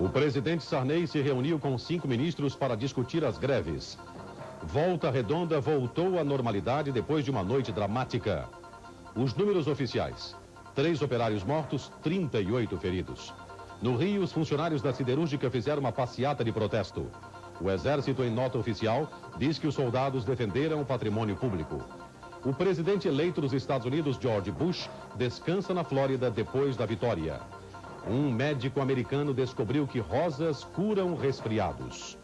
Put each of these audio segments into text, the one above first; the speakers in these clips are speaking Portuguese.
O presidente Sarney se reuniu com 5 ministros para discutir as greves. Volta Redonda voltou à normalidade depois de uma noite dramática. Os números oficiais: 3 operários mortos, 38 feridos. No Rio, os funcionários da siderúrgica fizeram uma passeata de protesto. O Exército, em nota oficial, diz que os soldados defenderam o patrimônio público. O presidente eleito dos Estados Unidos, George Bush, descansa na Flórida depois da vitória. Um médico americano descobriu que rosas curam resfriados.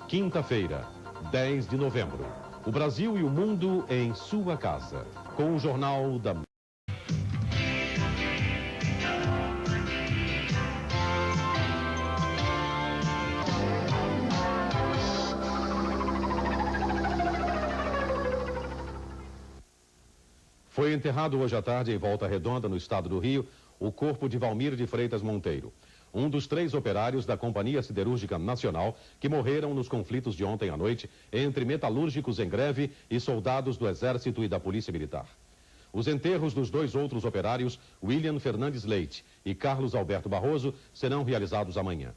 Quinta-feira, 10 de novembro. O Brasil e o mundo em sua casa. Com o Jornal da... Foi enterrado hoje à tarde em Volta Redonda, no estado do Rio, o corpo de Valmir de Freitas Monteiro, um dos 3 operários da Companhia Siderúrgica Nacional que morreram nos conflitos de ontem à noite entre metalúrgicos em greve e soldados do Exército e da Polícia Militar. Os enterros dos 2 outros operários, William Fernandes Leite e Carlos Alberto Barroso, serão realizados amanhã.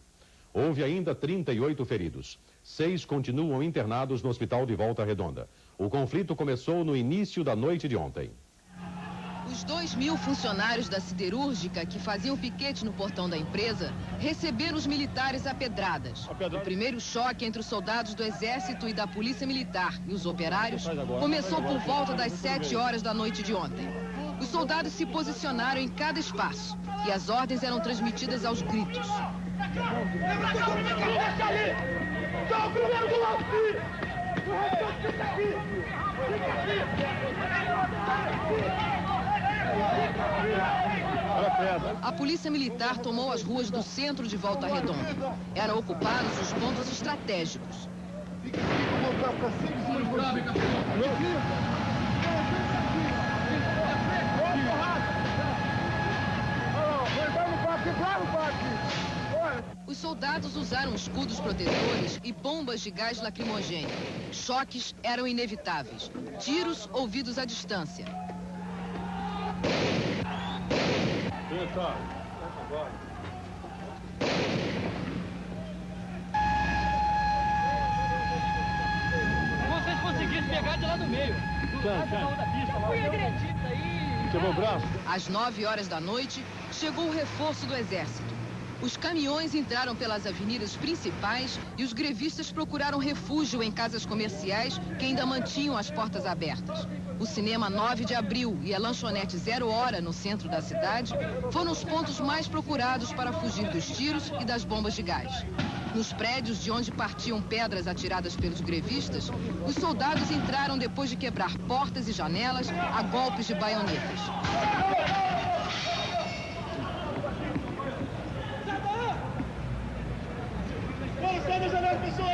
Houve ainda 38 feridos. 6 continuam internados no hospital de Volta Redonda. O conflito começou no início da noite de ontem. Os 2.000 funcionários da siderúrgica que faziam piquete no portão da empresa receberam os militares a pedradas. O primeiro choque entre os soldados do Exército e da Polícia Militar e os operários começou por volta das 7 horas da noite de ontem. Os soldados se posicionaram em cada espaço e as ordens eram transmitidas aos gritos. A Polícia Militar tomou as ruas do centro de Volta Redonda. Eram ocupados os pontos estratégicos. Os soldados usaram escudos protetores e bombas de gás lacrimogêneo. Choques eram inevitáveis. Tiros ouvidos à distância. Vocês conseguiram pegar de lá no meio. Fui agredido aí. Quebrou o braço? Às 9 horas da noite, chegou o reforço do Exército. Os caminhões entraram pelas avenidas principais e os grevistas procuraram refúgio em casas comerciais que ainda mantinham as portas abertas. O cinema 9 de abril e a lanchonete 0 Hora, no centro da cidade, foram os pontos mais procurados para fugir dos tiros e das bombas de gás. Nos prédios de onde partiam pedras atiradas pelos grevistas, os soldados entraram depois de quebrar portas e janelas a golpes de baionetas. Sai da janela, pessoal!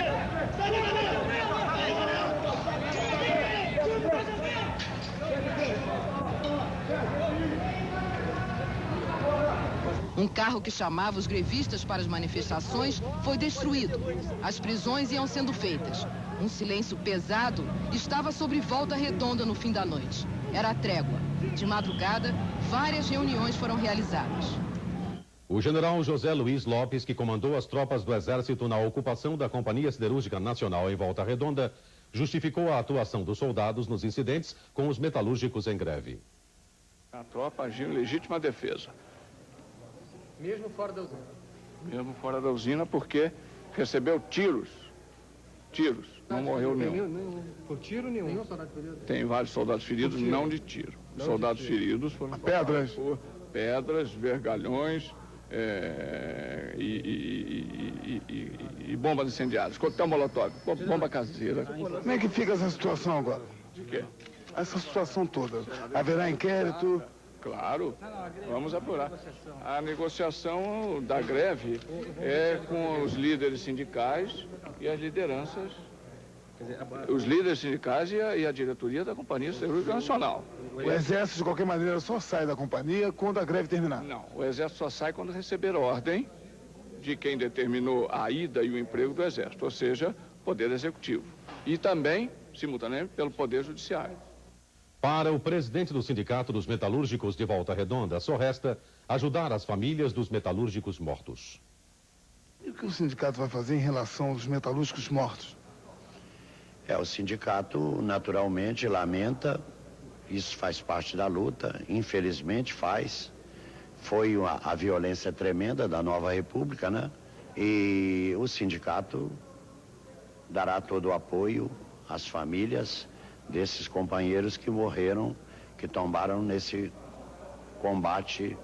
Sai da janela! Um carro que chamava os grevistas para as manifestações foi destruído. As prisões iam sendo feitas. Um silêncio pesado estava sobre Volta Redonda no fim da noite. Era a trégua. De madrugada, várias reuniões foram realizadas. O general José Luiz Lopes, que comandou as tropas do Exército na ocupação da Companhia Siderúrgica Nacional em Volta Redonda, justificou a atuação dos soldados nos incidentes com os metalúrgicos em greve. A tropa agiu em legítima defesa. Mesmo fora da usina? Mesmo fora da usina, porque recebeu tiros. Tiros. Não morreu nenhum. Por tiro nenhum? Tem vários soldados feridos, não de tiro. Os soldados feridos foram... Pedras. Por pedras, vergalhões e bombas incendiárias. Coquetel molotov, bomba caseira. Como é que fica essa situação agora? De quê? Essa situação toda. Haverá inquérito? Claro, vamos apurar. A negociação da greve é com os líderes sindicais e as lideranças, os líderes sindicais e a diretoria da Companhia Siderúrgica Nacional. O Exército, de qualquer maneira, só sai da companhia quando a greve terminar? Não, o Exército só sai quando receber ordem de quem determinou a ida e o emprego do Exército, ou seja, Poder Executivo. E também, simultaneamente, pelo Poder Judiciário. Para o presidente do Sindicato dos Metalúrgicos de Volta Redonda, só resta ajudar as famílias dos metalúrgicos mortos. E o que o sindicato vai fazer em relação aos metalúrgicos mortos? O sindicato naturalmente lamenta, isso faz parte da luta, infelizmente faz. Foi a violência tremenda da nova república, né? E o sindicato dará todo o apoio às famílias desses companheiros que morreram, que tombaram nesse combate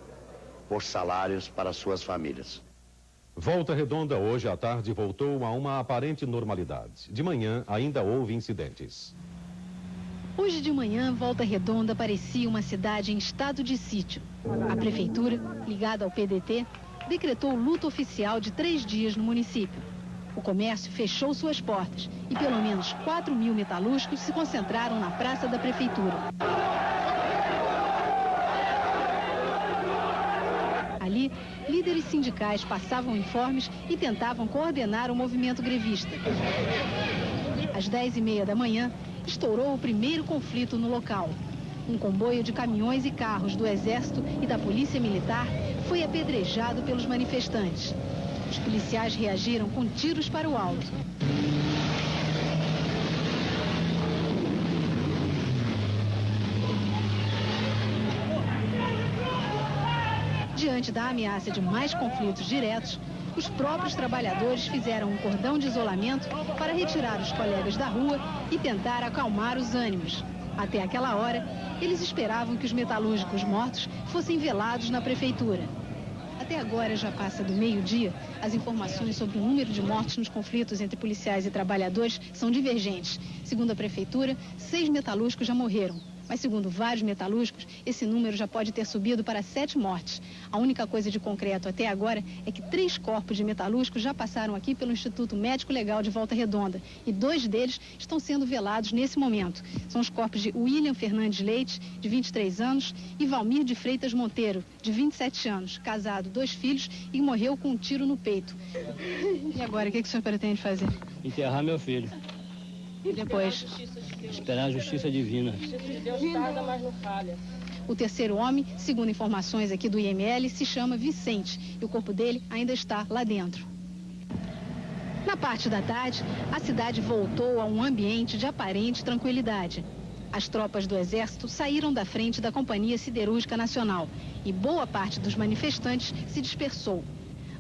por salários para suas famílias. Volta Redonda hoje à tarde voltou a uma aparente normalidade. De manhã ainda houve incidentes. Hoje de manhã, Volta Redonda parecia uma cidade em estado de sítio. A prefeitura, ligada ao PDT, decretou luto oficial de 3 dias no município. O comércio fechou suas portas e pelo menos 4.000 metalúrgicos se concentraram na praça da prefeitura. Ali, líderes sindicais passavam informes e tentavam coordenar o movimento grevista. Às 10h30 da manhã, estourou o primeiro conflito no local. Um comboio de caminhões e carros do Exército e da Polícia Militar foi apedrejado pelos manifestantes. Os policiais reagiram com tiros para o alto. Diante da ameaça de mais conflitos diretos, os próprios trabalhadores fizeram um cordão de isolamento para retirar os colegas da rua e tentar acalmar os ânimos. Até aquela hora, eles esperavam que os metalúrgicos mortos fossem velados na prefeitura. Até agora já passa do meio-dia, as informações sobre o número de mortos nos conflitos entre policiais e trabalhadores são divergentes. Segundo a prefeitura, 6 metalúrgicos já morreram. Mas segundo vários metalúrgicos, esse número já pode ter subido para 7 mortes. A única coisa de concreto até agora é que 3 corpos de metalúrgicos já passaram aqui pelo Instituto Médico Legal de Volta Redonda. E 2 deles estão sendo velados nesse momento. São os corpos de William Fernandes Leite, de 23 anos, e Valmir de Freitas Monteiro, de 27 anos, casado, 2 filhos e morreu com um tiro no peito. E agora, o que o senhor pretende fazer? Enterrar meu filho. E depois? Esperar a justiça divina. O terceiro homem, segundo informações aqui do IML, se chama Vicente e o corpo dele ainda está lá dentro. Na parte da tarde, a cidade voltou a um ambiente de aparente tranquilidade. As tropas do Exército saíram da frente da Companhia Siderúrgica Nacional e boa parte dos manifestantes se dispersou.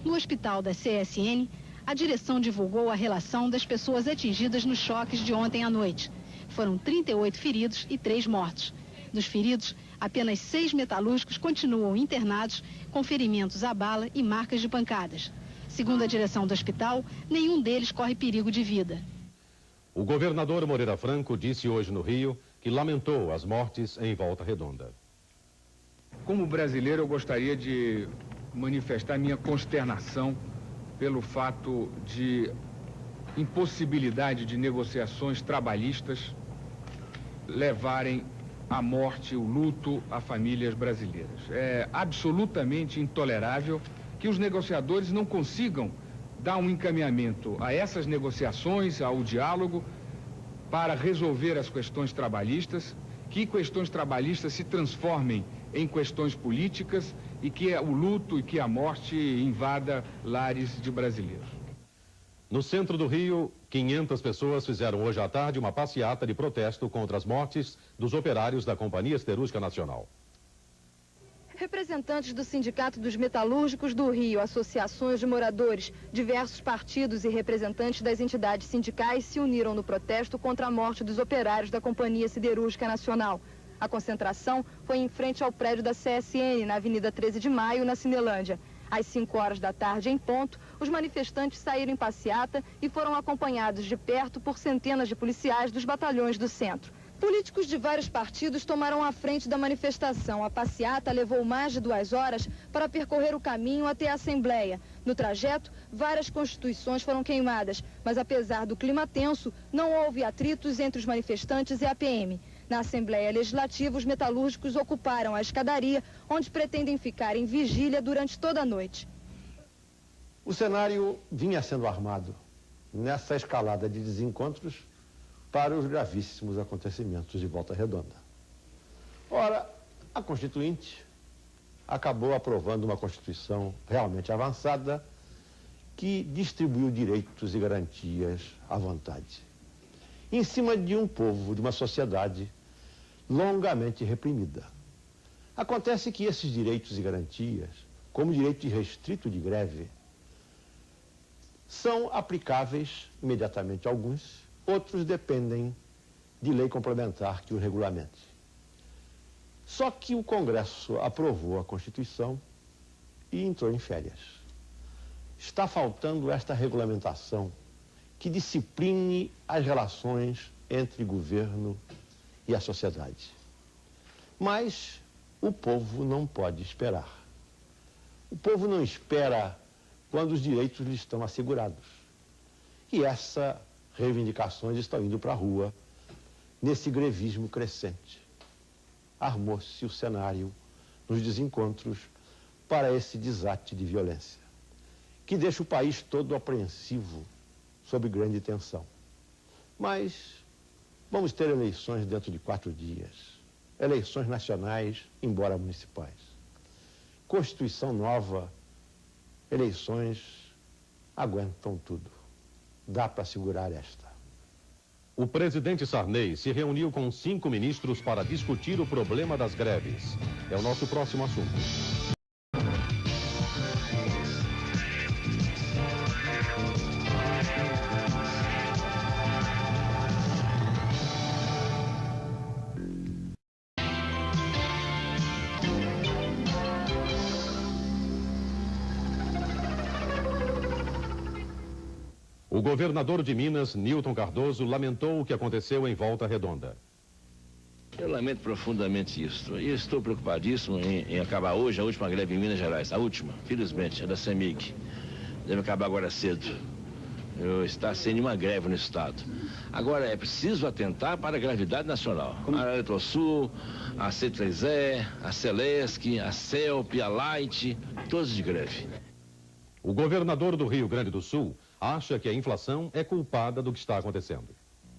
No hospital da CSN, a direção divulgou a relação das pessoas atingidas nos choques de ontem à noite. Foram 38 feridos e 3 mortos. Dos feridos, apenas 6 metalúrgicos continuam internados com ferimentos à bala e marcas de pancadas. Segundo a direção do hospital, nenhum deles corre perigo de vida. O governador Moreira Franco disse hoje no Rio que lamentou as mortes em Volta Redonda. Como brasileiro, eu gostaria de manifestar minha consternação pelo fato de impossibilidade de negociações trabalhistas levarem à morte, o luto a famílias brasileiras. É absolutamente intolerável que os negociadores não consigam dar um encaminhamento a essas negociações, ao diálogo, para resolver as questões trabalhistas, que questões trabalhistas se transformem em questões políticas e que o luto e que a morte invada lares de brasileiros. No centro do Rio, 500 pessoas fizeram hoje à tarde uma passeata de protesto contra as mortes dos operários da Companhia Siderúrgica Nacional. Representantes do Sindicato dos Metalúrgicos do Rio, associações de moradores, diversos partidos e representantes das entidades sindicais se uniram no protesto contra a morte dos operários da Companhia Siderúrgica Nacional. A concentração foi em frente ao prédio da CSN, na Avenida 13 de Maio, na Cinelândia. Às 5 horas da tarde, em ponto, os manifestantes saíram em passeata e foram acompanhados de perto por centenas de policiais dos batalhões do centro. Políticos de vários partidos tomaram a frente da manifestação. A passeata levou mais de 2 horas para percorrer o caminho até a Assembleia. No trajeto, várias constituições foram queimadas, mas apesar do clima tenso, não houve atritos entre os manifestantes e a PM. Na Assembleia Legislativa, os metalúrgicos ocuparam a escadaria, onde pretendem ficar em vigília durante toda a noite. O cenário vinha sendo armado nessa escalada de desencontros para os gravíssimos acontecimentos de Volta Redonda. Ora, a Constituinte acabou aprovando uma Constituição realmente avançada que distribuiu direitos e garantias à vontade, em cima de um povo, de uma sociedade longamente reprimida. Acontece que esses direitos e garantias, como o direito irrestrito de greve, são aplicáveis imediatamente a alguns, outros dependem de lei complementar que o regulamente. Só que o Congresso aprovou a Constituição e entrou em férias. Está faltando esta regulamentação que discipline as relações entre governo e a sociedade. Mas o povo não pode esperar. O povo não espera quando os direitos lhe estão assegurados. E essas reivindicações estão indo para a rua nesse grevismo crescente. Armou-se o cenário nos desencontros para esse desate de violência, que deixa o país todo apreensivo, sob grande tensão. Mas vamos ter eleições dentro de 4 dias. Eleições nacionais, embora municipais. Constituição nova, eleições aguentam tudo. Dá para segurar esta. O presidente Sarney se reuniu com 5 ministros para discutir o problema das greves. É o nosso próximo assunto. O governador de Minas, Newton Cardoso, lamentou o que aconteceu em Volta Redonda. Eu lamento profundamente isso. E estou preocupadíssimo em acabar hoje a última greve em Minas Gerais. A última, felizmente, é da CEMIG. Deve acabar agora cedo. Está sendo uma greve no estado. Agora, é preciso atentar para a gravidade nacional. A Eletrosul, a C3E, a Celesc, a CELP, a Light, todos de greve. O governador do Rio Grande do Sul acha que a inflação é culpada do que está acontecendo.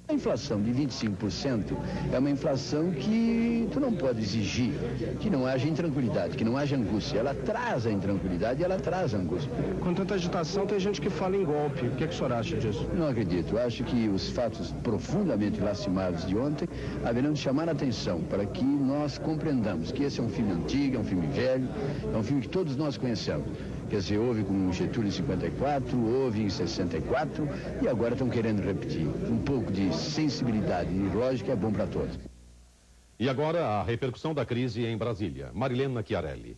A inflação de 25% é uma inflação que tu não pode exigir que não haja intranquilidade, que não haja angústia. Ela traz a intranquilidade e ela traz a angústia. Com tanta agitação, tem gente que fala em golpe. O que é que o senhor acha disso? Não acredito. Acho que os fatos profundamente lastimados de ontem haverão de chamar a atenção para que nós compreendamos que esse é um filme antigo, é um filme velho, é um filme que todos nós conhecemos. Quer dizer, houve com Getúlio em 54, houve em 64 e agora estão querendo repetir. Um pouco de sensibilidade e lógica é bom para todos. E agora a repercussão da crise em Brasília. Marilena Chiarelli.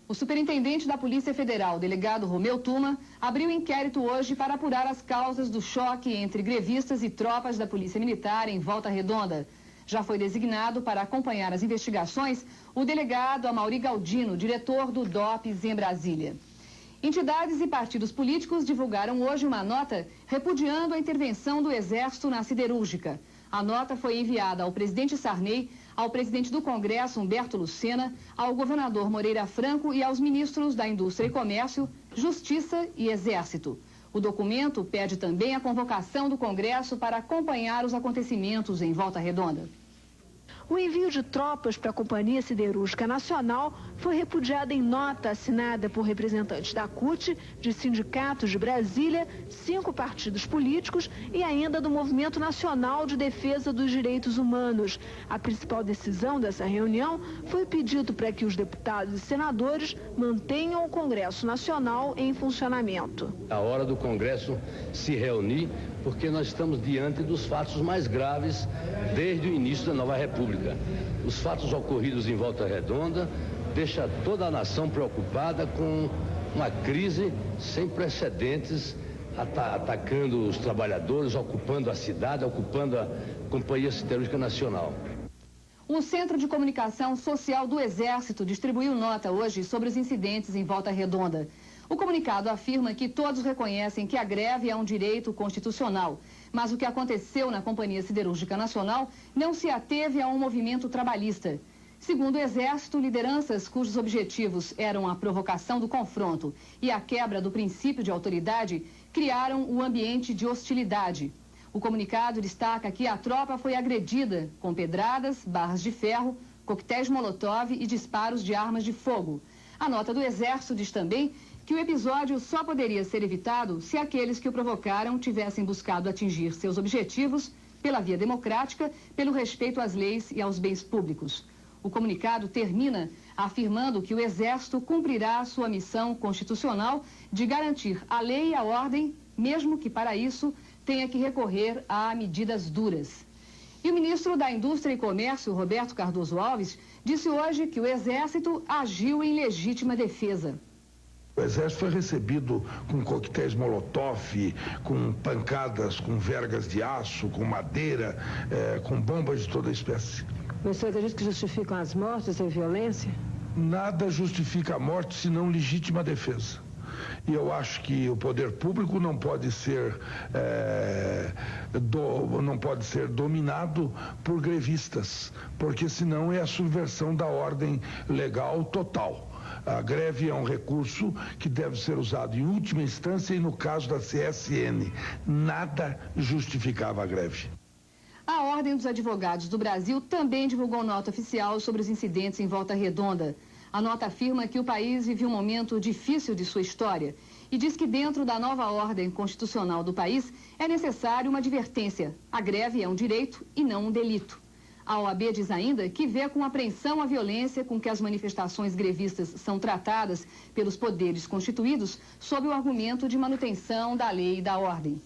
O superintendente da Polícia Federal, delegado Romeu Tuma, abriu inquérito hoje para apurar as causas do choque entre grevistas e tropas da Polícia Militar em Volta Redonda. Já foi designado para acompanhar as investigações o delegado Amaury Galdino, diretor do DOPS em Brasília. Entidades e partidos políticos divulgaram hoje uma nota repudiando a intervenção do Exército na siderúrgica. A nota foi enviada ao presidente Sarney, ao presidente do Congresso, Humberto Lucena, ao governador Moreira Franco e aos ministros da Indústria e Comércio, Justiça e Exército. O documento pede também a convocação do Congresso para acompanhar os acontecimentos em Volta Redonda. O envio de tropas para a Companhia Siderúrgica Nacional foi repudiado em nota assinada por representantes da CUT, de sindicatos de Brasília, 5 partidos políticos e ainda do Movimento Nacional de Defesa dos Direitos Humanos. A principal decisão dessa reunião foi o pedido para que os deputados e senadores mantenham o Congresso Nacional em funcionamento. A hora do Congresso se reunir, porque nós estamos diante dos fatos mais graves desde o início da nova República. Os fatos ocorridos em Volta Redonda deixam toda a nação preocupada com uma crise sem precedentes, atacando os trabalhadores, ocupando a cidade, ocupando a Companhia Siderúrgica Nacional. O Centro de Comunicação Social do Exército distribuiu nota hoje sobre os incidentes em Volta Redonda. O comunicado afirma que todos reconhecem que a greve é um direito constitucional, mas o que aconteceu na Companhia Siderúrgica Nacional não se ateve a um movimento trabalhista. Segundo o Exército, lideranças cujos objetivos eram a provocação do confronto e a quebra do princípio de autoridade criaram um ambiente de hostilidade. O comunicado destaca que a tropa foi agredida com pedradas, barras de ferro, coquetéis Molotov e disparos de armas de fogo. A nota do Exército diz também que o episódio só poderia ser evitado se aqueles que o provocaram tivessem buscado atingir seus objetivos pela via democrática, pelo respeito às leis e aos bens públicos. O comunicado termina afirmando que o Exército cumprirá sua missão constitucional de garantir a lei e a ordem, mesmo que para isso tenha que recorrer a medidas duras. E o ministro da Indústria e Comércio, Roberto Cardoso Alves, disse hoje que o Exército agiu em legítima defesa. O Exército foi recebido com coquetéis Molotov, com pancadas, com vergas de aço, com madeira, com bombas de toda espécie. O senhor diz que justificam as mortes e violência? Nada justifica a morte senão legítima defesa. E eu acho que o poder público não pode ser dominado por grevistas, porque senão é a subversão da ordem legal total. A greve é um recurso que deve ser usado em última instância e no caso da CSN, nada justificava a greve. A Ordem dos Advogados do Brasil também divulgou nota oficial sobre os incidentes em Volta Redonda. A nota afirma que o país vive um momento difícil de sua história e diz que dentro da nova ordem constitucional do país é necessário uma advertência. A greve é um direito e não um delito. A OAB diz ainda que vê com apreensão a violência com que as manifestações grevistas são tratadas pelos poderes constituídos sob o argumento de manutenção da lei e da ordem.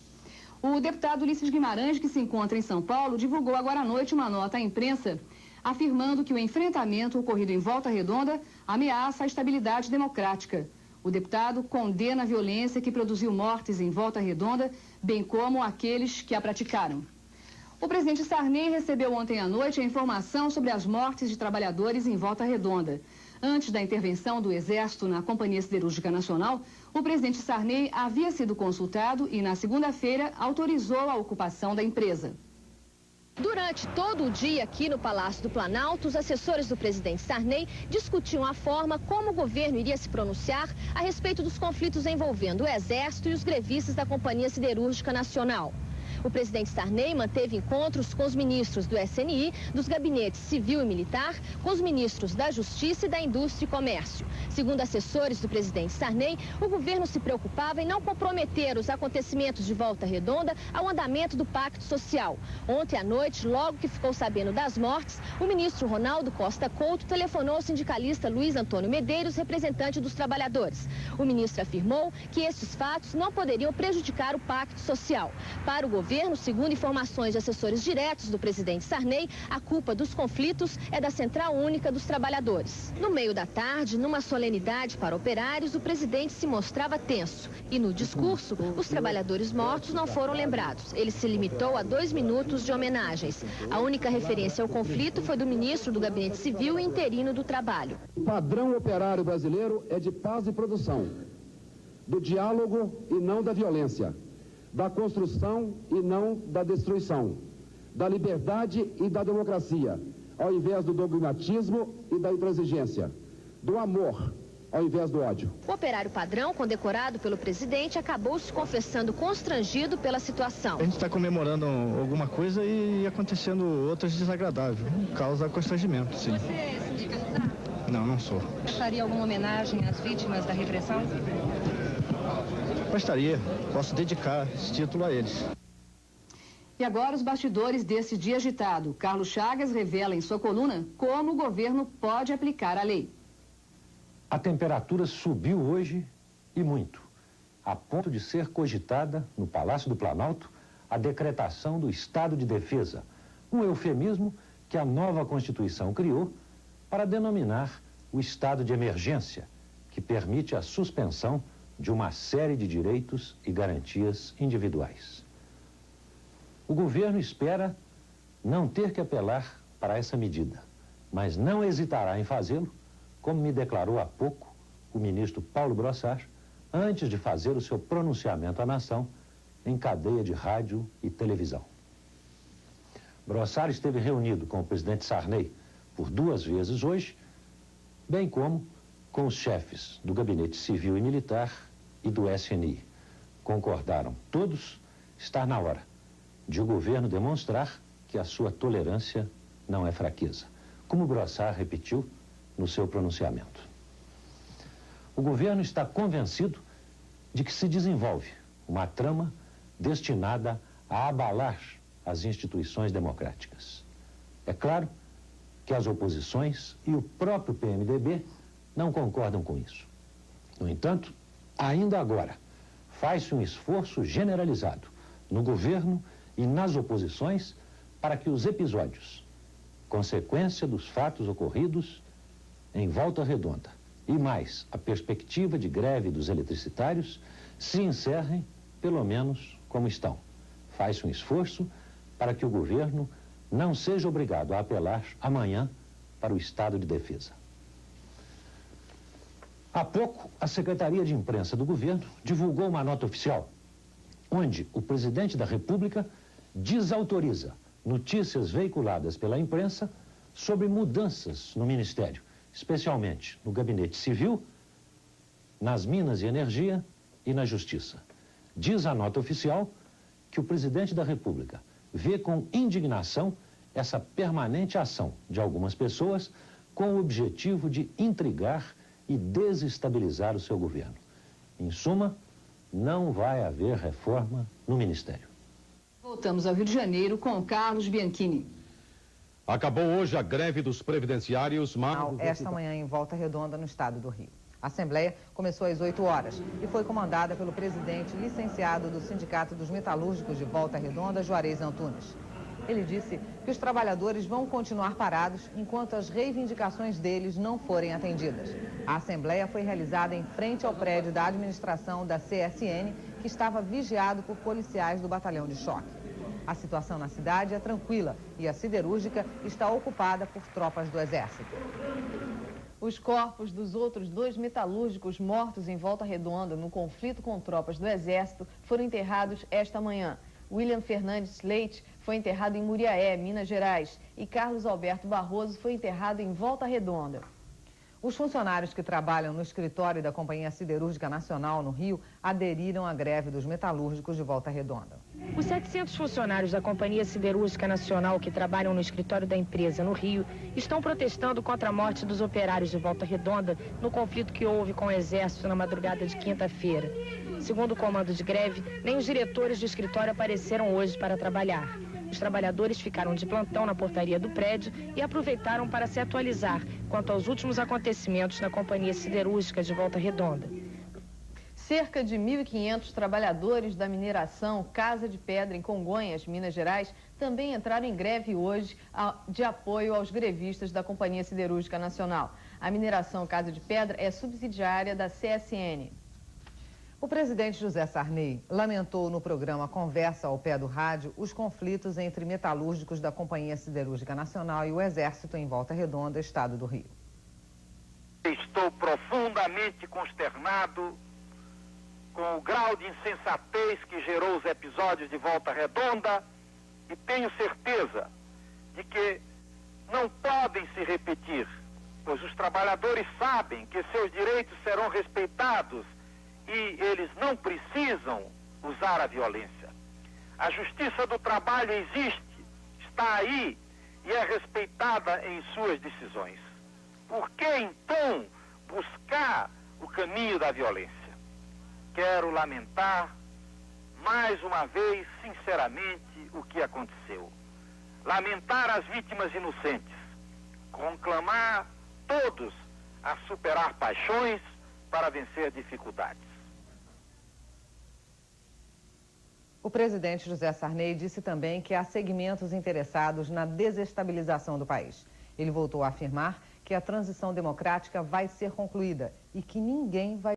O deputado Ulisses Guimarães, que se encontra em São Paulo, divulgou agora à noite uma nota à imprensa afirmando que o enfrentamento ocorrido em Volta Redonda ameaça a estabilidade democrática. O deputado condena a violência que produziu mortes em Volta Redonda, bem como aqueles que a praticaram. O presidente Sarney recebeu ontem à noite a informação sobre as mortes de trabalhadores em Volta Redonda. Antes da intervenção do Exército na Companhia Siderúrgica Nacional, o presidente Sarney havia sido consultado e, na segunda-feira, autorizou a ocupação da empresa. Durante todo o dia aqui no Palácio do Planalto, os assessores do presidente Sarney discutiam a forma como o governo iria se pronunciar a respeito dos conflitos envolvendo o Exército e os grevistas da Companhia Siderúrgica Nacional. O presidente Sarney manteve encontros com os ministros do SNI, dos gabinetes civil e militar, com os ministros da Justiça e da Indústria e Comércio. Segundo assessores do presidente Sarney, o governo se preocupava em não comprometer os acontecimentos de Volta Redonda ao andamento do Pacto Social. Ontem à noite, logo que ficou sabendo das mortes, o ministro Ronaldo Costa Couto telefonou ao sindicalista Luiz Antônio Medeiros, representante dos trabalhadores. O ministro afirmou que esses fatos não poderiam prejudicar o Pacto Social. Para o governo, segundo informações de assessores diretos do presidente Sarney, a culpa dos conflitos é da Central Única dos Trabalhadores. No meio da tarde, numa solenidade para operários, o presidente se mostrava tenso. E no discurso, os trabalhadores mortos não foram lembrados. Ele se limitou a 2 minutos de homenagens. A única referência ao conflito foi do ministro do Gabinete Civil e interino do Trabalho. O padrão operário brasileiro é de paz e produção, do diálogo e não da violência, da construção e não da destruição, da liberdade e da democracia, ao invés do dogmatismo e da intransigência, do amor ao invés do ódio. O operário padrão, condecorado pelo presidente, acabou se confessando constrangido pela situação. A gente está comemorando alguma coisa e acontecendo outras desagradáveis, causa constrangimento, sim. Você é sindicalizado? Não, não sou. Gostaria alguma homenagem às vítimas da repressão? Gostaria, posso dedicar esse título a eles. E agora os bastidores desse dia agitado. Carlos Chagas revela em sua coluna como o governo pode aplicar a lei. A temperatura subiu hoje e muito, a ponto de ser cogitada no Palácio do Planalto a decretação do estado de defesa, um eufemismo que a nova Constituição criou para denominar o estado de emergência, que permite a suspensão de uma série de direitos e garantias individuais. O governo espera não ter que apelar para essa medida, mas não hesitará em fazê-lo, como me declarou há pouco o ministro Paulo Brossard, antes de fazer o seu pronunciamento à nação em cadeia de rádio e televisão. Brossard esteve reunido com o presidente Sarney por 2 vezes hoje, bem como com os chefes do Gabinete Civil e Militar e do SNI. Concordaram todos estar na hora de o governo demonstrar que a sua tolerância não é fraqueza, como Brossard repetiu no seu pronunciamento. O governo está convencido de que se desenvolve uma trama destinada a abalar as instituições democráticas. É claro que as oposições e o próprio PMDB não concordam com isso. No entanto, ainda agora, faz-se um esforço generalizado no governo e nas oposições para que os episódios, consequência dos fatos ocorridos em Volta Redonda, e mais a perspectiva de greve dos eletricitários, se encerrem, pelo menos, como estão. Faz-se um esforço para que o governo não seja obrigado a apelar amanhã para o estado de defesa. Há pouco, a Secretaria de Imprensa do governo divulgou uma nota oficial, onde o presidente da República desautoriza notícias veiculadas pela imprensa sobre mudanças no Ministério, especialmente no Gabinete Civil, nas Minas e Energia e na Justiça. Diz a nota oficial que o presidente da República vê com indignação essa permanente ação de algumas pessoas com o objetivo de intrigar e desestabilizar o seu governo. Em suma, não vai haver reforma no Ministério. Voltamos ao Rio de Janeiro com Carlos Bianchini. Acabou hoje a greve dos previdenciários, Esta manhã em Volta Redonda, no estado do Rio. A Assembleia começou às 8 horas e foi comandada pelo presidente licenciado do Sindicato dos Metalúrgicos de Volta Redonda, Juarez Antunes. Ele disse que os trabalhadores vão continuar parados enquanto as reivindicações deles não forem atendidas. A Assembleia foi realizada em frente ao prédio da administração da CSN, que estava vigiado por policiais do batalhão de choque. A situação na cidade é tranquila e a siderúrgica está ocupada por tropas do Exército. Os corpos dos outros 2 metalúrgicos mortos em Volta Redonda no conflito com tropas do Exército foram enterrados esta manhã. William Fernandes Leite foi enterrado em Muriaé, Minas Gerais, e Carlos Alberto Barroso foi enterrado em Volta Redonda. Os funcionários que trabalham no escritório da Companhia Siderúrgica Nacional, no Rio, aderiram à greve dos metalúrgicos de Volta Redonda. Os 700 funcionários da Companhia Siderúrgica Nacional que trabalham no escritório da empresa no Rio estão protestando contra a morte dos operários de Volta Redonda no conflito que houve com o Exército na madrugada de quinta-feira. Segundo o comando de greve, nem os diretores do escritório apareceram hoje para trabalhar. Os trabalhadores ficaram de plantão na portaria do prédio e aproveitaram para se atualizar quanto aos últimos acontecimentos na Companhia Siderúrgica de Volta Redonda. Cerca de 1.500 trabalhadores da mineração Casa de Pedra, em Congonhas, Minas Gerais, também entraram em greve hoje de apoio aos grevistas da Companhia Siderúrgica Nacional. A mineração Casa de Pedra é subsidiária da CSN. O presidente José Sarney lamentou no programa Conversa ao Pé do Rádio os conflitos entre metalúrgicos da Companhia Siderúrgica Nacional e o Exército em Volta Redonda, estado do Rio. Estou profundamente consternado com o grau de insensatez que gerou os episódios de Volta Redonda e tenho certeza de que não podem se repetir, pois os trabalhadores sabem que seus direitos serão respeitados e eles não precisam usar a violência. A justiça do trabalho existe, está aí e é respeitada em suas decisões. Por que, então, buscar o caminho da violência? Quero lamentar, mais uma vez, sinceramente, o que aconteceu. Lamentar as vítimas inocentes. Conclamar todos a superar paixões para vencer dificuldades. O presidente José Sarney disse também que há segmentos interessados na desestabilização do país. Ele voltou a afirmar que a transição democrática vai ser concluída e que ninguém vai